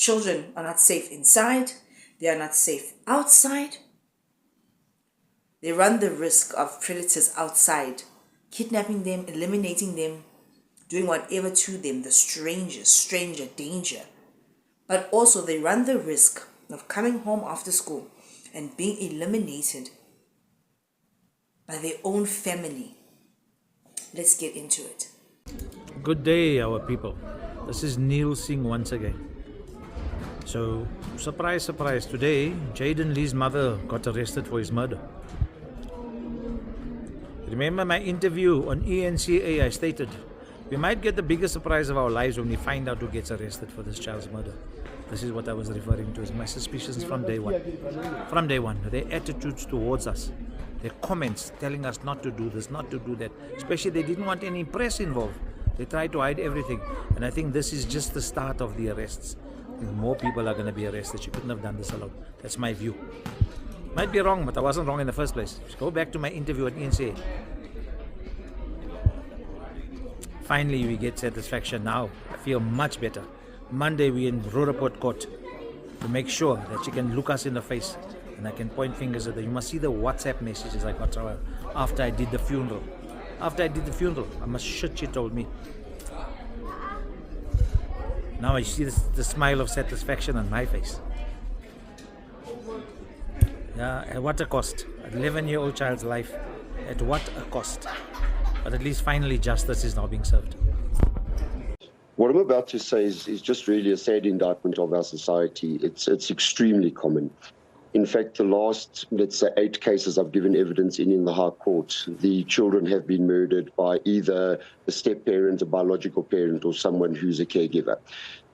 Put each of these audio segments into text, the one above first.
Children are not safe inside. They are not safe outside. They run the risk of predators outside, kidnapping them, eliminating them, doing whatever to them, the stranger danger. But also they run the risk of coming home after school and being eliminated by their own family. Let's get into it. Good day, our people. This is Neil Singh once again. So, surprise, surprise, today Jayden-Lee's mother got arrested for his murder. Remember my interview on ENCA, I stated, we might get the biggest surprise of our lives when we find out who gets arrested for this child's murder. This is what I was referring to as my suspicions from day one. From day one, their attitudes towards us, their comments telling us not to do this, not to do that. Especially they didn't want any press involved. They tried to hide everything. And I think this is just the start of the arrests. I think more people are going to be arrested. She couldn't have done this alone. That's my view. Might be wrong, but I wasn't wrong in the first place. Just go back to my interview at ENCA. Finally, we get satisfaction now. I feel much better. Monday, we're in Ruraport Court to make sure that she can look us in the face and I can point fingers at her. You must see the WhatsApp messages I got from her after I did the funeral. After I did the funeral, how much shit she told me. Now I see the smile of satisfaction on my face. Yeah, at what a cost. An 11-year-old child's life. At what a cost. But at least finally justice is now being served. What I'm about to say is just really a sad indictment of our society. It's extremely common. In fact, the last, let's say, 8 cases I've given evidence in the High Court, the children have been murdered by either a step-parent, a biological parent, or someone who's a caregiver.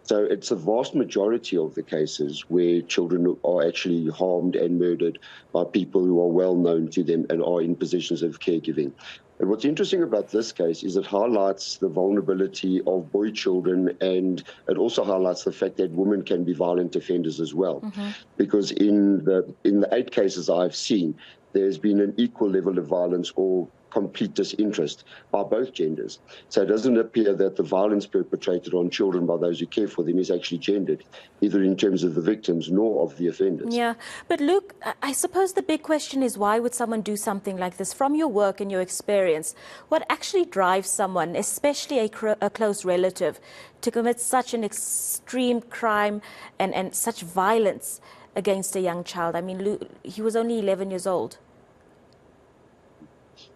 So it's a vast majority of the cases where children are actually harmed and murdered by people who are well known to them and are in positions of caregiving. And what's interesting about this case is it highlights the vulnerability of boy children, and it also highlights the fact that women can be violent offenders as well. Mm-hmm. Because in the 8 cases I've seen, there's been an equal level of violence or complete disinterest by both genders. So it doesn't appear that the violence perpetrated on children by those who care for them is actually gendered, either in terms of the victims nor of the offenders. Yeah, but Luke, I suppose the big question is, why would someone do something like this? From your work and your experience, what actually drives someone, especially a close relative, to commit such an extreme crime and such violence against a young child? I mean, Luke, he was only 11 years old.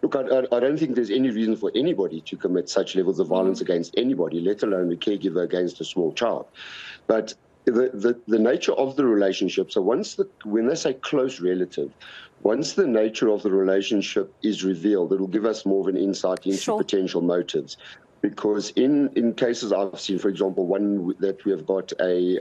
Look, I don't think there's any reason for anybody to commit such levels of violence against anybody, let alone the caregiver against a small child. But the nature of the relationship, so when they say close relative, once the nature of the relationship is revealed, it'll give us more of an insight into potential motives. Because in cases I've seen, for example, one that we have got a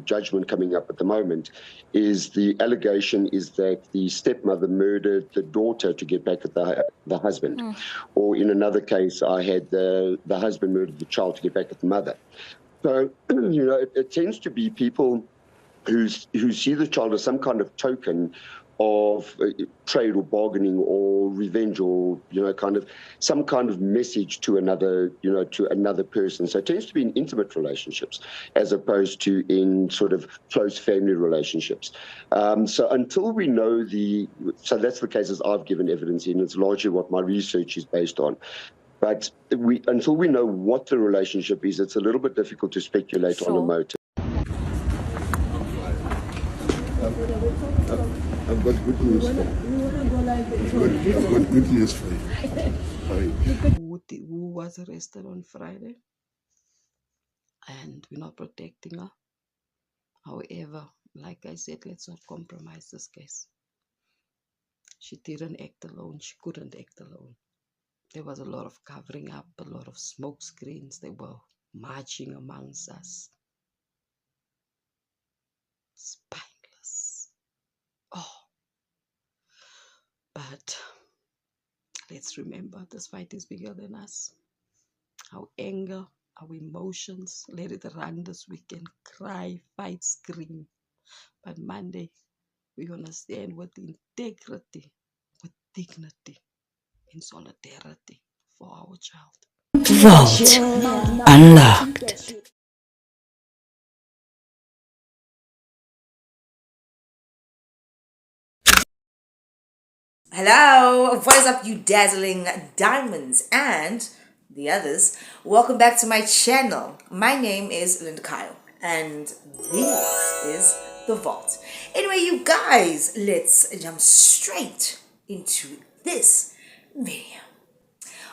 judgment coming up at the moment, is the allegation is that the stepmother murdered the daughter to get back at the husband. Mm. Or in another case, I had the husband murdered the child to get back at the mother. So, it tends to be people who see the child as some kind of token of trade or bargaining or revenge or, kind of some kind of message to another, to another person. So it tends to be in intimate relationships as opposed to in sort of close family relationships. So until we know so that's the cases I've given evidence in. It's largely what my research is based on. But until we know what the relationship is, it's a little bit difficult to speculate on a motive. I've got good news for you. I've got good news for you. Who was arrested on Friday, and we're not protecting her. However, like I said, let's not compromise this case. She didn't act alone. She couldn't act alone. There was a lot of covering up, a lot of smoke screens. They were marching amongst us. Spineless. Oh. But let's remember, this fight is bigger than us. Our anger, our emotions, let it run this weekend. Cry, fight, scream. But Monday, we're going to stand with integrity, with dignity, in solidarity for our child. Vault Unlocked. Hello, what is up, you dazzling diamonds and the others? Welcome back to my channel. My name is Lynn and this is The Vault. Anyway, you guys, let's jump straight into this video.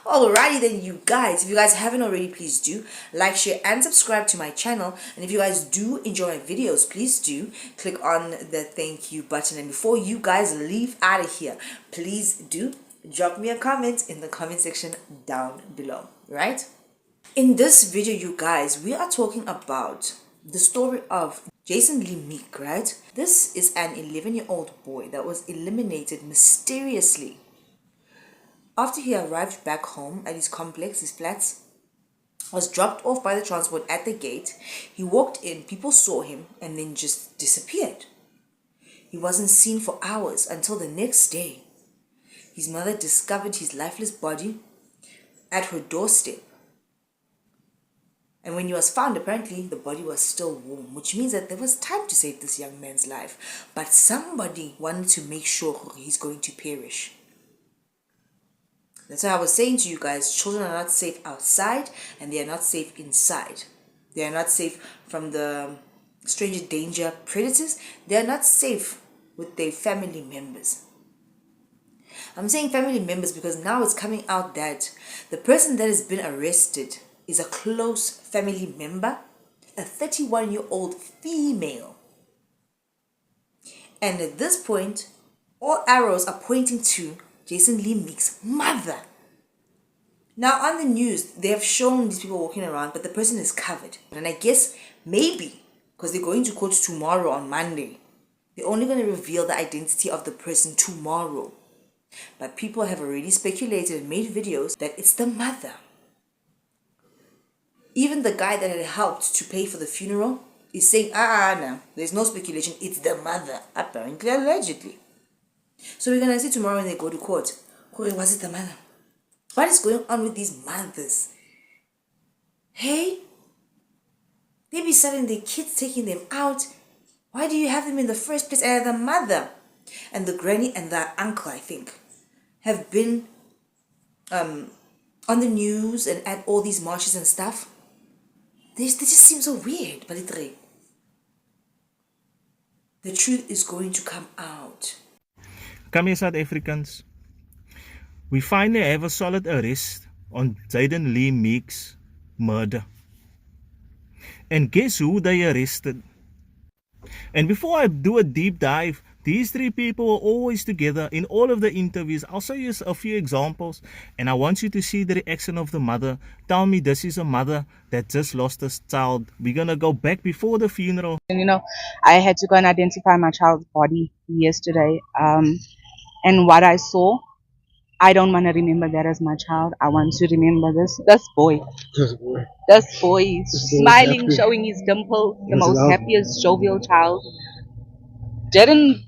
Alrighty then, you guys, if you guys haven't already, please do like, share and subscribe to my channel. And if you guys do enjoy my videos, please do click on the thank you button. And before you guys leave out of here, please do drop me a comment in the comment section down below, right? In this video, you guys, we are talking about the story of Jayden-Lee Meek, right? This is an 11-year-old boy that was eliminated mysteriously after he arrived back home at his complex. His flats was dropped off by the transport at the gate. He walked in, people saw him, and then just disappeared. He wasn't seen for hours until the next day. His mother discovered his lifeless body at her doorstep. And when he was found, apparently the body was still warm, which means that there was time to save this young man's life. But somebody wanted to make sure he's going to perish. That's why I was saying to you guys, children are not safe outside and they are not safe inside. They are not safe from the stranger danger predators. They are not safe with their family members. I'm saying family members because now it's coming out that the person that has been arrested is a close family member, a 31-year-old female. And at this point, all arrows are pointing to Jayden-Lee Meek's mother. Now on the news, they have shown these people walking around, but the person is covered. And I guess maybe, because they're going to court tomorrow on Monday, they're only going to reveal the identity of the person tomorrow. But people have already speculated and made videos that it's the mother. Even the guy that had helped to pay for the funeral is saying, no, there's no speculation, it's the mother, apparently, allegedly. So we're going to see tomorrow when they go to court, was it the mother? What is going on with these mothers? Hey? They be selling their kids, taking them out. Why do you have them in the first place? And the mother and the granny and the uncle, I think, have been on the news and at all these marches and stuff. They just seem so weird, Balitre. The truth is going to come out. Come here, South Africans. We finally have a solid arrest on Jayden-Lee Meek's murder. And guess who they arrested? And before I do a deep dive, these three people were always together in all of the interviews. I'll show you a few examples, and I want you to see the reaction of the mother. Tell me this is a mother that just lost a child. We're going to go back before the funeral. And I had to go and identify my child's body yesterday. And what I saw, I don't want to remember that as my child. I want to remember this boy. This boy smiling, happy, showing his dimple, the most happiest, jovial child. Didn't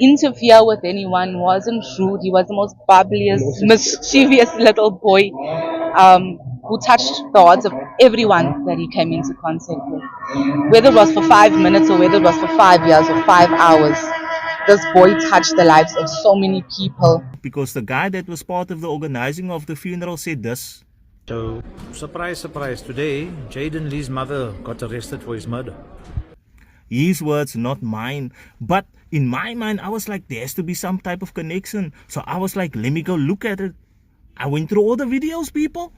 interfere with anyone, wasn't rude. He was the most bubbliest, mischievous little boy who touched the hearts of everyone that he came into contact with. Whether it was for 5 minutes or whether it was for 5 years or 5 hours, this boy touched the lives of so many people. Because the guy that was part of the organizing of the funeral said this. So, surprise, surprise, today, Jayden-Lee's mother got arrested for his murder. His words, not mine. But in my mind, I was like, there has to be some type of connection. So I was like, let me go look at it. I went through all the videos, people.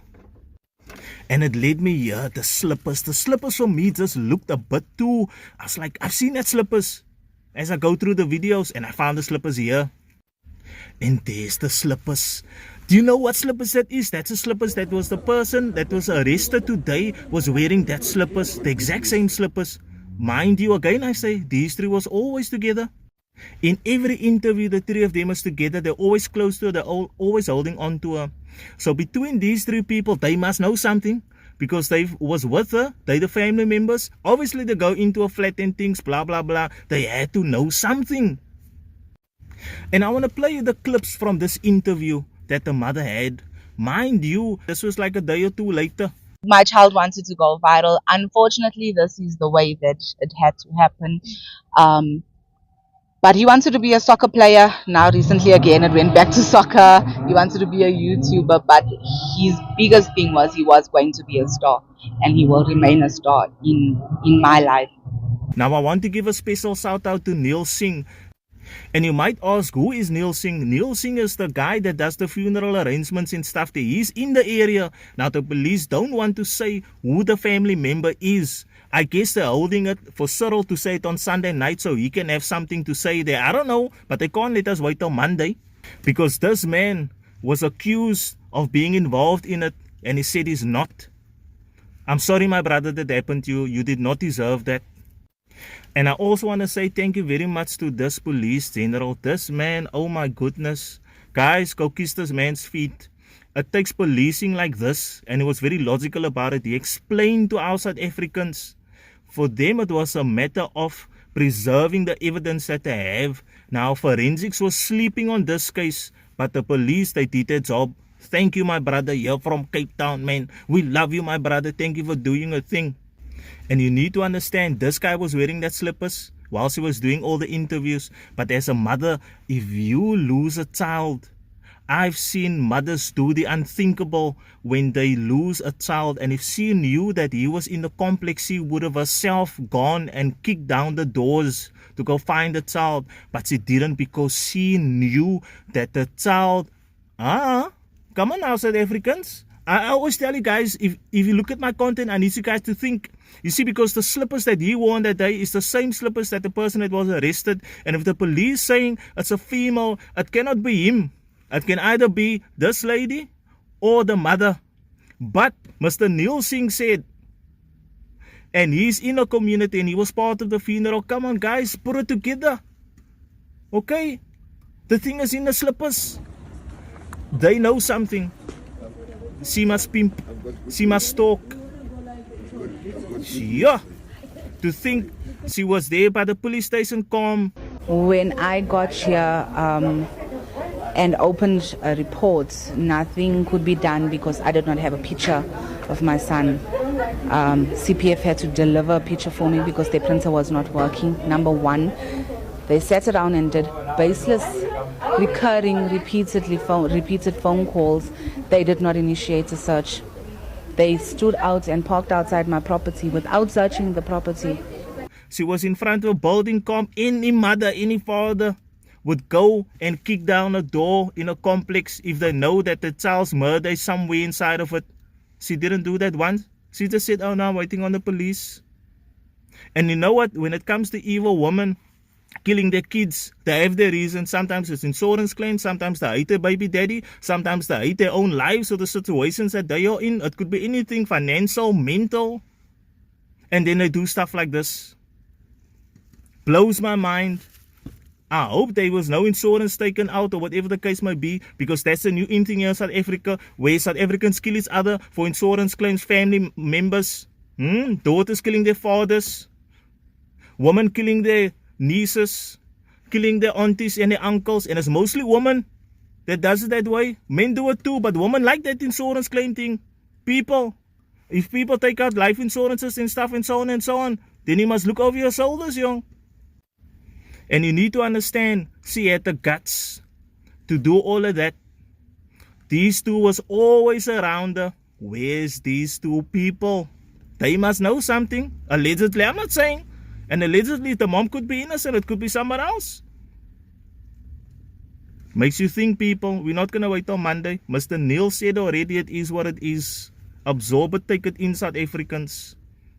And it led me here, the slippers. The slippers for me just looked a bit too... I was like, I've seen that slippers. As I go through the videos, and I found the slippers here. And there's the slippers. Do you know what slippers that is? That's the slippers that was the person that was arrested today was wearing that slippers. The exact same slippers. Mind you, again I say, these three was always together. In every interview, the three of them was together. They're always close to her. They're always holding on to her. So between these three people, they must know something. Because they was with her, they the family members. Obviously they go into a flat and things, blah blah blah. They had to know something. And I want to play you the clips from this interview that the mother had. Mind you, this was like a day or two later. My child wanted to go viral. Unfortunately, this is the way that it had to happen. But he wanted to be a soccer player. Now, recently, again, it went back to soccer. He wanted to be a YouTuber, but his biggest thing was he was going to be a star, and he will remain a star in my life. Now, I want to give a special shout out to Neil Singh. And you might ask, who is Neil Singh? Neil Singh is the guy that does the funeral arrangements and stuff there. He's in the area. Now, the police don't want to say who the family member is. I guess they're holding it for Cyril to say it on Sunday night so he can have something to say there. I don't know, but they can't let us wait till Monday because this man was accused of being involved in it and he said he's not. I'm sorry, my brother, that happened to you. You did not deserve that. And I also want to say thank you very much to this police general. This man, oh my goodness. Guys, go kiss this man's feet. It takes policing like this, and he was very logical about it. He explained to our South Africans. For them, it was a matter of preserving the evidence that they have. Now, forensics was sleeping on this case, but the police, they did their job. Thank you, my brother. You're from Cape Town, man. We love you, my brother. Thank you for doing a thing. And you need to understand, this guy was wearing that slippers whilst he was doing all the interviews. But as a mother, if you lose a child, I've seen mothers do the unthinkable when they lose a child. And if she knew that he was in the complex, she would have herself gone and kicked down the doors to go find the child. But she didn't because she knew that the child... Come on now, South Africans. I always tell you guys, if you look at my content, I need you guys to think. You see, because the slippers that he wore on that day is the same slippers that the person that was arrested. And if the police saying it's a female, it cannot be him. It can either be this lady or the mother. But Mr. Neil Singh said, and he's in a community and he was part of the funeral. Come on, guys, put it together. Okay? The thing is in the slippers. They know something. She must pimp. She must stalk. Yeah. To think she was there by the police station calm. When I got here and opened reports, nothing could be done because I did not have a picture of my son. CPF had to deliver a picture for me because their printer was not working. Number one, they sat around and did baseless, recurring, repeated phone calls. They did not initiate a search. They stood out and parked outside my property without searching the property. She was in front of a building comp. Any mother, any father would go and kick down a door in a complex if they know that the child's murder is somewhere inside of it. She didn't do that once. She just said, oh no, I'm waiting on the police. And you know what? When it comes to evil women killing their kids, they have their reasons. Sometimes it's insurance claims, sometimes they hate their baby daddy, sometimes they hate their own lives or the situations that they are in. It could be anything, financial, mental. And then they do stuff like this. Blows my mind. I hope there was no insurance taken out or whatever the case might be, because that's a new thing here in South Africa, where South Africans kill each other for insurance claims, family members, daughters killing their fathers, women killing their nieces, killing their aunties and their uncles, and it's mostly women that does it that way. Men do it too, but women like that insurance claim thing. If people take out life insurances and stuff and so on, then you must look over your shoulders, young. And you need to understand, she had the guts to do all of that. These two was always around her. Where's these two people? They must know something. Allegedly, I'm not saying. And allegedly, the mom could be innocent. It could be someone else. Makes you think, people. We're not going to wait till Monday. Mr. Neil said already it is what it is. Absorb it, take it in, South Africans.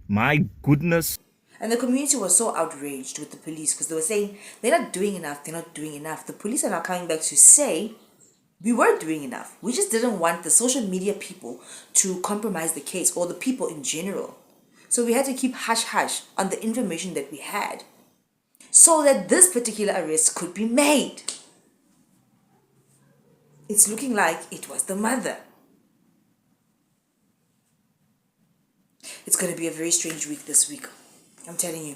My goodness. And the community was so outraged with the police because they were saying, they're not doing enough. The police are now coming back to say, we were doing enough. We just didn't want the social media people to compromise the case, or the people in general. So we had to keep hush-hush on the information that we had so that this particular arrest could be made. It's looking like it was the mother. It's going to be a very strange week this week. I'm telling you.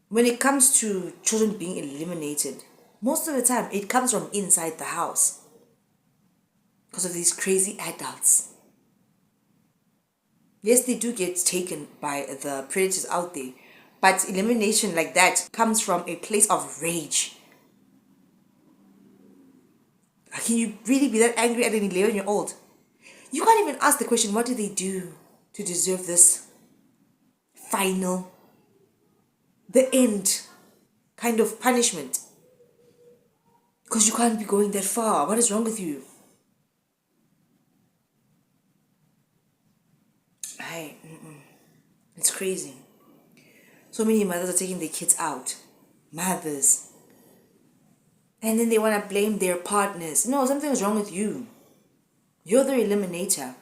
When it comes to children being eliminated, most of the time it comes from inside the house because of these crazy adults. Yes, they do get taken by the predators out there, But elimination like that comes from a place of rage. Can you really be that angry at an 11-year-old? You can't even ask the question, what did they do to deserve this final, the end kind of punishment? Because you can't be going that far. What is wrong with you? It's crazy. So many mothers are taking their kids out. Mothers. And then they want to blame their partners. No, something's wrong with you. You're the eliminator.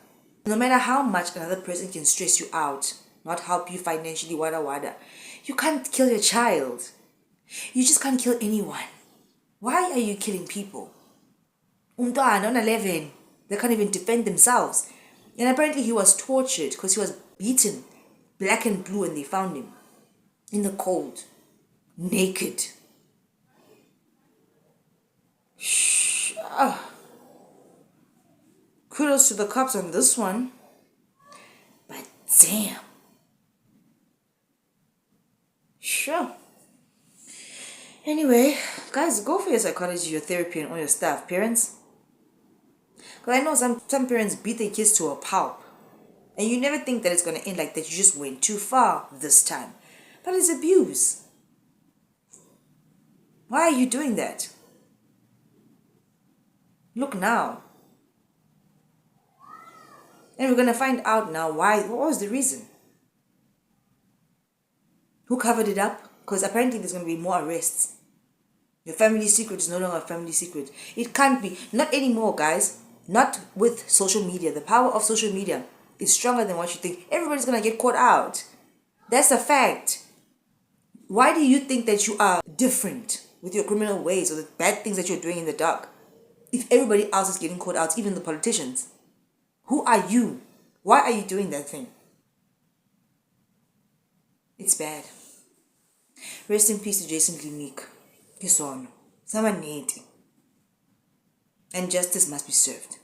No matter how much another person can stress you out, not help you financially, wada, you can't kill your child. You just can't kill anyone. Why are you killing people? Umntwana on 11, they can't even defend themselves. And apparently he was tortured because he was beaten black and blue, and they found him in the cold, naked. Kudos to the cops on this one. But damn. Sure. Anyway, guys, go for your psychology, your therapy, and all your stuff, parents. Because I know some parents beat their kids to a pulp. And you never think that it's going to end like that. You just went too far this time. But it's abuse. Why are you doing that? Look now. And we're going to find out now why. What was the reason? Who covered it up? Because apparently there's going to be more arrests. Your family secret is no longer a family secret. It can't be. Not anymore, guys. Not with social media. The power of social media is stronger than what you think. Everybody's going to get caught out. That's a fact. Why do you think that you are different with your criminal ways or the bad things that you're doing in the dark? If everybody else is getting caught out, even the politicians. Who are you? Why are you doing that thing? It's bad. Rest in peace to Jayden-Lee, Meek. Kisono. Someone needy. And justice must be served.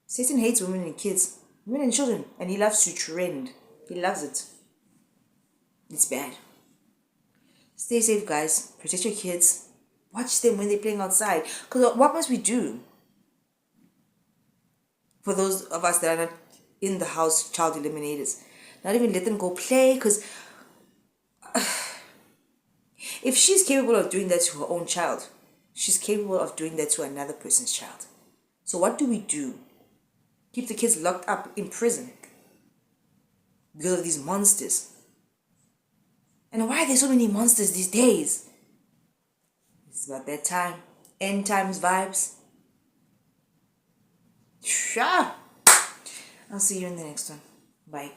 Satan hates women and kids. Women and children. And he loves to trend. He loves it. It's bad. Stay safe, guys. Protect your kids. Watch them when they're playing outside. Because what must we do? For those of us that are not in the house child eliminators. Not even let them go play. Because if she's capable of doing that to her own child, she's capable of doing that to another person's child. So what do we do? Keep the kids locked up in prison because of these monsters. And why are there so many monsters these days? It's about that time. End times vibes. Sure. I'll see you in the next one. Bye.